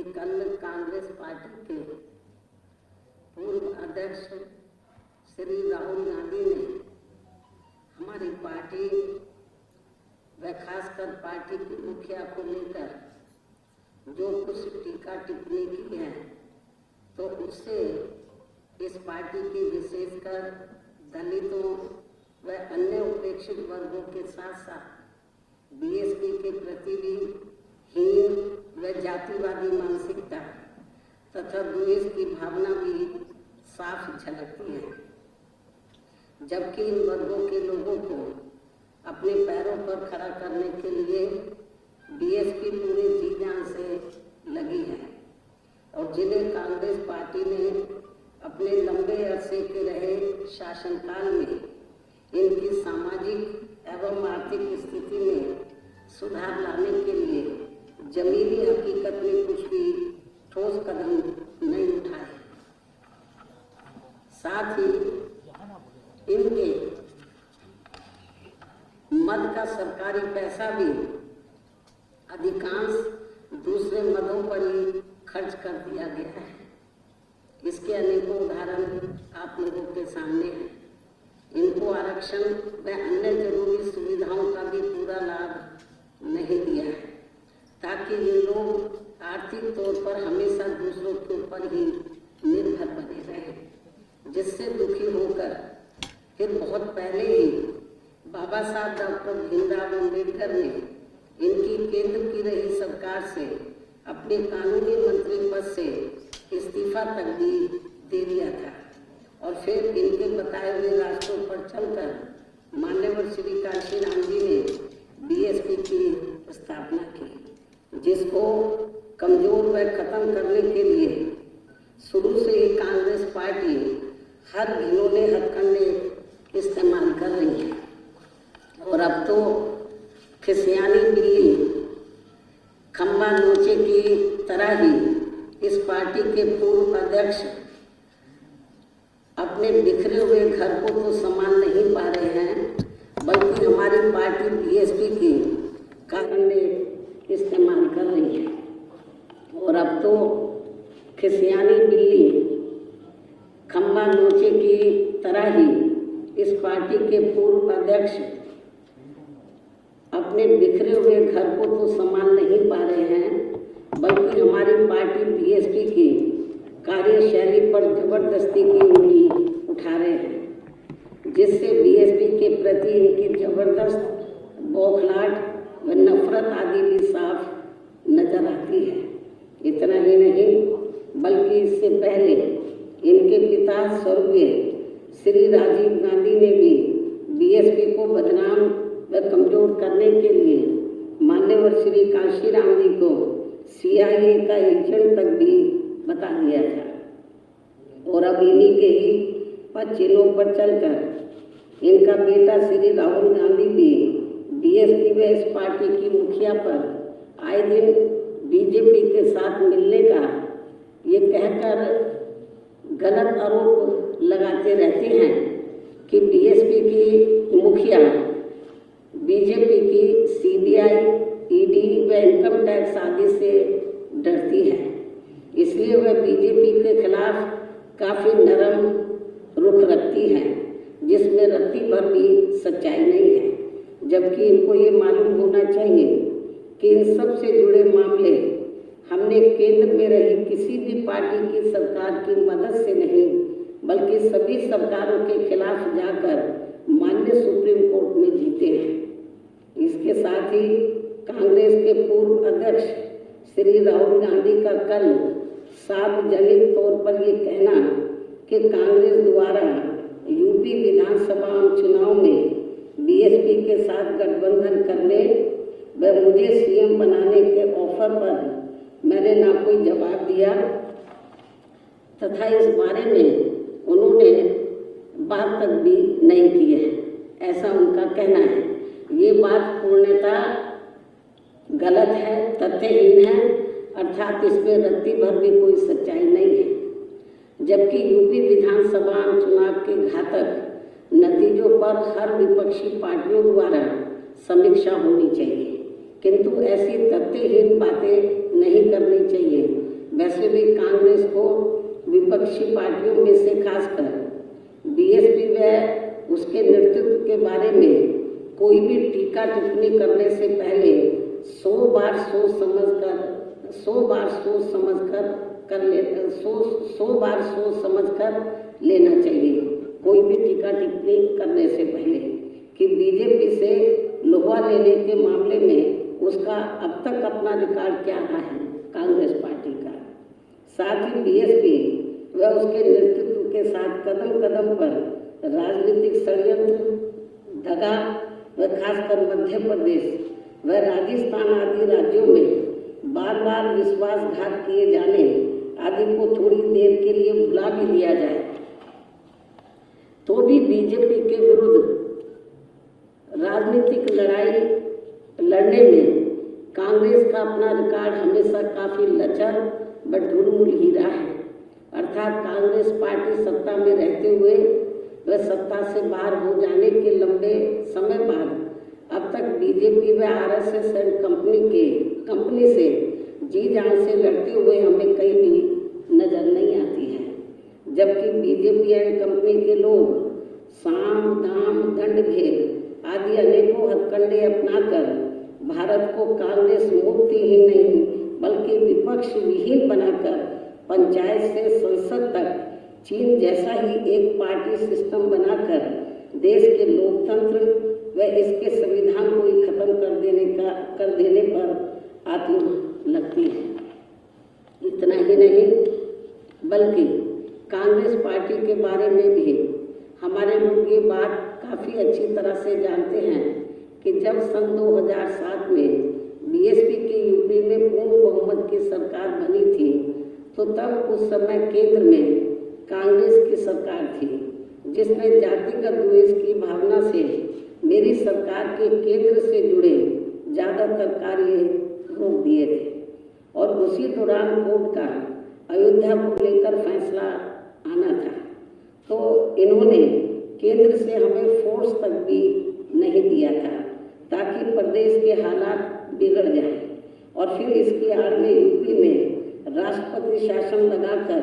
कल कांग्रेस पार्टी के पूर्व अध्यक्ष श्री राहुल गांधी ने हमारी पार्टी व खासकर पार्टी की मुखिया को लेकर जो कुछ टीका टिप्पणी की है, तो उससे इस पार्टी की विशेषकर दलितों व अन्य उपेक्षित वर्गों के साथ साथ बीएसपी के प्रति भी हीन व जातिवादी मानसिकता तथा द्वेष की भावना भी साफ झलकती है। जबकि इन वर्गों के लोगों को अपने पैरों पर खड़ा करने के लिए बीएसपी पूरे जी जान से लगी है और जिन्हें कांग्रेस पार्टी ने अपने लंबे अरसे के रहे शासनकाल में इनकी सामाजिक एवं आर्थिक स्थिति में सुधार लाने के लिए जमीनी हकीकत में कुछ भी ठोस कदम नहीं उठाए। साथ ही इनके मद का सरकारी पैसा भी अधिकांश दूसरे मदों पर ही खर्च कर दिया गया है। इसके अनेकों उदाहरण आप लोगों के सामने हैं। इनको आरक्षण व अन्य जरूरी सुविधाओं का भी पूरा लाभ नहीं दिया है, ताकि ये लोग आर्थिक तौर पर हमेशा दूसरों के ऊपर ही निर्भर बने रहे, जिससे दुखी होकर फिर बहुत पहले ही बाबा साहब डॉक्टर भीमराव अम्बेडकर ने इनकी केंद्र की रही सरकार से अपने कानूनी मंत्री पद से इस्तीफा तक भी दे दिया था और फिर इनके बताए हुए रास्तों पर चलकर मान्यवर श्री कांशीराम जी ने बीएसपी की स्थापना की, जिसको कमजोर व खत्म करने के लिए शुरू से ही कांग्रेस पार्टी हर घिनौने हथकंडे इस्तेमाल कर रही है। और अब तो खिसियानी बिल्ली खम्बा नोचे की तरह ही इस पार्टी के पूर्व अध्यक्ष अपने बिखरे हुए घर को तो संभाल नहीं पा रहे हैं, बल्कि हमारी पार्टी बीएसपी की कारणे इस्तेमाल कर रही है। और अब तो खिसियानी बिल्ली खम्बा नोचे की तरह ही इस पार्टी के पूर्व अध्यक्ष अपने बिखरे हुए घर को तो संभाल नहीं पा रहे हैं, बल्कि हमारी पार्टी बीएसपी की कार्यशैली पर जबरदस्ती की उंगली उठा रहे हैं, जिससे बीएसपी के प्रति इनकी जबरदस्त बौखलाहट व नफरत आदि भी साफ नजर आती है। इतना ही नहीं, बल्कि इससे पहले इनके पिता स्वर्गीय श्री राजीव गांधी ने भी बीएसपी को बदनाम व कमजोर करने के लिए मान्यवर श्री कांशीराम जी को सीआईए का एजेंट तक भी बता दिया था। और अब इन्हीं के ही पचिलों पर चलकर इनका बेटा श्री राहुल गांधी भी बीएसपी व इस पार्टी की मुखिया पर आए दिन बीजेपी के साथ मिलने का ये कहकर गलत आरोप लगाते रहते हैं कि बीएसपी की मुखिया बीजेपी की सीबीआई, ईडी व इनकम टैक्स आदि से डरती है, इसलिए वह बीजेपी के खिलाफ काफ़ी नरम रुख रखती है, जिसमें रत्ती भर भी सच्चाई नहीं है। जबकि इनको ये मालूम होना चाहिए कि इन सब से जुड़े मामले हमने केंद्र में रही किसी भी पार्टी की सरकार की मदद से नहीं, बल्कि सभी सरकारों के खिलाफ जाकर माननीय सुप्रीम कोर्ट में जीते हैं। इसके साथ ही कांग्रेस के पूर्व अध्यक्ष श्री राहुल गांधी का कल सार्वजनिक तौर पर ये कहना कि कांग्रेस द्वारा यूपी विधानसभा चुनाव में बीएसपी के साथ गठबंधन करने व मुझे सीएम बनाने के ऑफर पर मैंने ना कोई जवाब दिया तथा इस बारे में उन्होंने बात तक भी नहीं की है, ऐसा उनका कहना है। ये बात पूर्णतः गलत है, तथ्यहीन है, अर्थात इसमें रत्ती भर भी कोई सच्चाई नहीं है। जबकि यूपी विधानसभा चुनाव के घातक नतीजों पर हर विपक्षी पार्टियों द्वारा समीक्षा होनी चाहिए, किंतु ऐसी तथ्यहीन बातें नहीं करनी चाहिए विपक्षी पार्टियों में से खासकर बीएसपी व उसके नेतृत्व के बारे में कोई भी टीका टिप्पणी करने से पहले 100 बार सोच समझ कर लेना चाहिए। कोई भी टीका टिप्पणी करने से पहले कि बीजेपी से लोहा लेने के मामले में उसका अब तक अपना रिकॉर्ड क्या रहा है कांग्रेस पार्टी का। साथ ही बीएसपी व उसके नेतृत्व के साथ कदम कदम पर राजनीतिक षड्यंत्र, दगा व खासकर मध्य प्रदेश व राजस्थान आदि राज्यों में बार बार विश्वासघात किए जाने आदि को थोड़ी देर के लिए भुला भी दिया जाए तो भी बीजेपी के विरुद्ध राजनीतिक लड़ाई लड़ने में कांग्रेस का अपना रिकॉर्ड हमेशा काफी लचर व ढुलमुल ही रहा है। अर्थात कांग्रेस पार्टी सत्ता में रहते हुए व सत्ता से बाहर हो जाने के लंबे समय बाद अब तक बीजेपी व आरएसएस एंड कंपनी से जी जान से लड़ते हुए हमें कहीं भी नजर नहीं आती है। जबकि बीजेपी एंड कंपनी के लोग साम दाम दंड भेद आदि अनेकों हथकंडे अपनाकर भारत को कांग्रेस मुक्त ही नहीं बल्कि विपक्ष विहीन बनाकर पंचायत से संसद तक चीन जैसा ही एक पार्टी सिस्टम बनाकर देश के लोकतंत्र व इसके संविधान को ही खत्म कर देने पर आत्म लगती है। इतना ही नहीं बल्कि कांग्रेस पार्टी के बारे में भी हमारे लोग ये बात काफ़ी अच्छी तरह से जानते हैं कि जब सन 2007 में बीएसपी की यूपी में पूर्ण बहुमत की सरकार बनी थी तो तब उस समय केंद्र में कांग्रेस की सरकार थी जिसने जातिगत द्वेष की भावना से मेरी सरकार के केंद्र से जुड़े ज़्यादातर कार्य रोक दिए थे और उसी दौरान कोर्ट का अयोध्या को लेकर फैसला आना था तो इन्होंने केंद्र से हमें फोर्स तक भी नहीं दिया था ताकि प्रदेश के हालात बिगड़ जाए और फिर इसकी आड़ में यूपी में राष्ट्रपति शासन लगाकर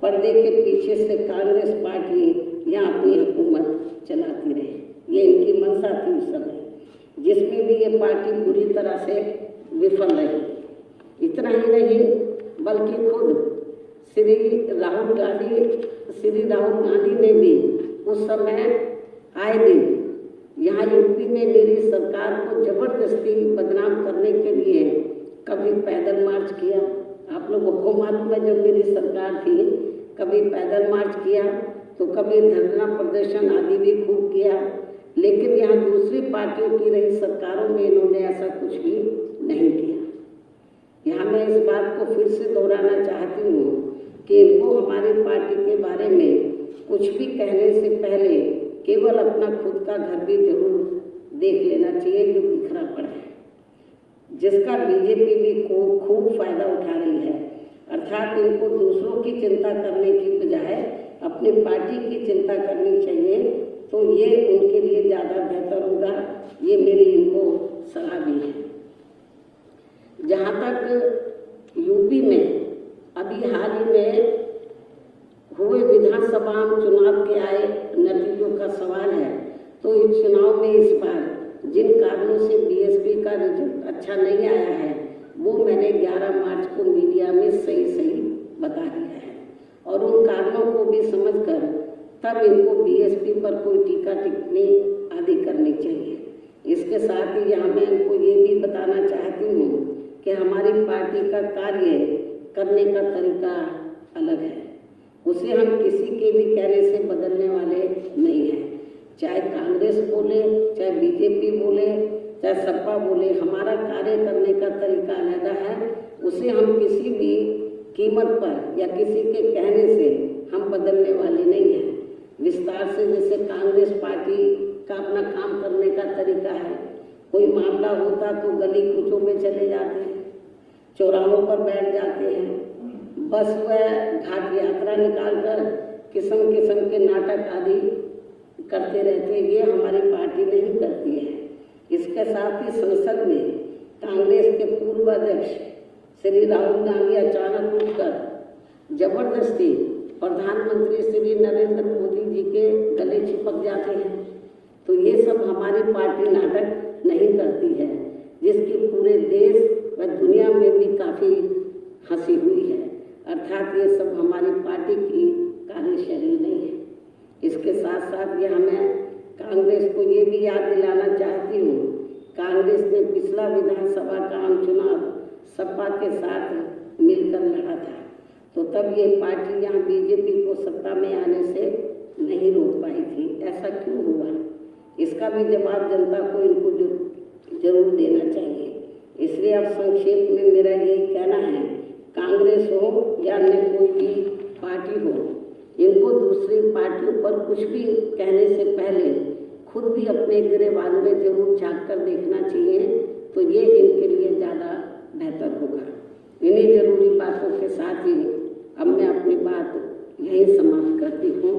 पर्दे के पीछे से कांग्रेस पार्टी यहाँ अपनी हुकूमत चलाती रही। ये इनकी मंशा थी उस समय जिसमें भी ये पार्टी बुरी तरह से विफल रही। इतना ही नहीं बल्कि खुद श्री राहुल गांधी ने भी उस समय आए दिन यहाँ यूपी में मेरी सरकार को जबरदस्ती बदनाम करने के लिए कभी पैदल मार्च किया, आप लोगों को मालूम है जब मेरी सरकार थी कभी पैदल मार्च किया तो कभी धरना प्रदर्शन आदि भी खूब किया, लेकिन यहाँ दूसरी पार्टियों की रही सरकारों में इन्होंने ऐसा कुछ भी नहीं किया। यहाँ मैं इस बात को फिर से दोहराना चाहती हूँ कि इनको हमारी पार्टी के बारे में कुछ भी कहने से पहले केवल अपना खुद का घर भी जरूर देख लेना चाहिए जो बिखरा पड़ा है, जिसका बीजेपी भी खूब फायदा उठा रही है। अर्थात इनको दूसरों की चिंता करने की बजाय अपनी पार्टी की चिंता करनी चाहिए तो ये उनके लिए ज़्यादा बेहतर होगा। ये मेरी इनको सलाह भी है। जहाँ तक यूपी में अभी हाल ही में हुए विधानसभा चुनाव के आए नतीजों का सवाल है तो इस चुनाव में इस बार जिन कारणों से बीएसपी का रिजल्ट अच्छा नहीं आया है वो मैंने 11 मार्च को मीडिया में सही बता दिया है और उन कारणों को भी समझकर तब इनको बीएसपी पर कोई टीका टिप्पणी आदि करनी चाहिए। इसके साथ ही यहाँ मैं इनको ये भी बताना चाहती हूँ कि हमारी पार्टी का कार्य करने का तरीका अलग है, उसे हम किसी के भी कहने से बदलने वाले नहीं हैं। चाहे कांग्रेस बोले, चाहे बीजेपी बोले, चाहे सपा बोले, हमारा कार्य करने का तरीका अलग है। उसे हम किसी भी कीमत पर या किसी के कहने से हम बदलने वाले नहीं हैं। विस्तार से जैसे कांग्रेस पार्टी का अपना काम करने का तरीका है, कोई मामला होता तो गली कूचों में चले जाते हैं, चौराहों पर बैठ जाते हैं, बस व घाट यात्रा निकालकर किस्म किस्म के नाटक आदि करते रहते हैं। ये हमारी पार्टी नहीं करती है। इसके साथ ही संसद में कांग्रेस के पूर्व अध्यक्ष श्री राहुल गांधी अचानक उठकर जबरदस्ती प्रधानमंत्री श्री नरेंद्र मोदी जी के गले चिपक जाते हैं। तो ये सब हमारी पार्टी नाटक नहीं करती है, जिसकी पूरे देश व दुनिया में भी काफ़ी हंसी हुई है। अर्थात ये सब हमारी पार्टी की कार्यशैली नहीं है। इसके साथ साथ ये हमें कांग्रेस को ये भी याद दिलाना चाहती हूँ, कांग्रेस ने पिछला विधानसभा का आम चुनाव सपा के साथ मिलकर लड़ा था, तो तब ये पार्टी यहाँ बीजेपी को सत्ता में आने से नहीं रोक पाई थी। ऐसा क्यों हुआ? इसका भी जवाब जनता को इनको जरूर देना चाहिए। इसलिए अब संक्षेप में मेरा यही कहना है, कांग्रेस हो या अन्य कोई भी पार्टी हो, इनको दूसरी पार्टियों पर कुछ भी कहने से पहले खुद भी अपने गिरेबान में जरूर झांक कर देखना चाहिए, तो ये इनके लिए ज़्यादा बेहतर होगा। इन्हीं जरूरी बातों के साथ ही अब मैं अपनी बात यही समाप्त करती हूँ।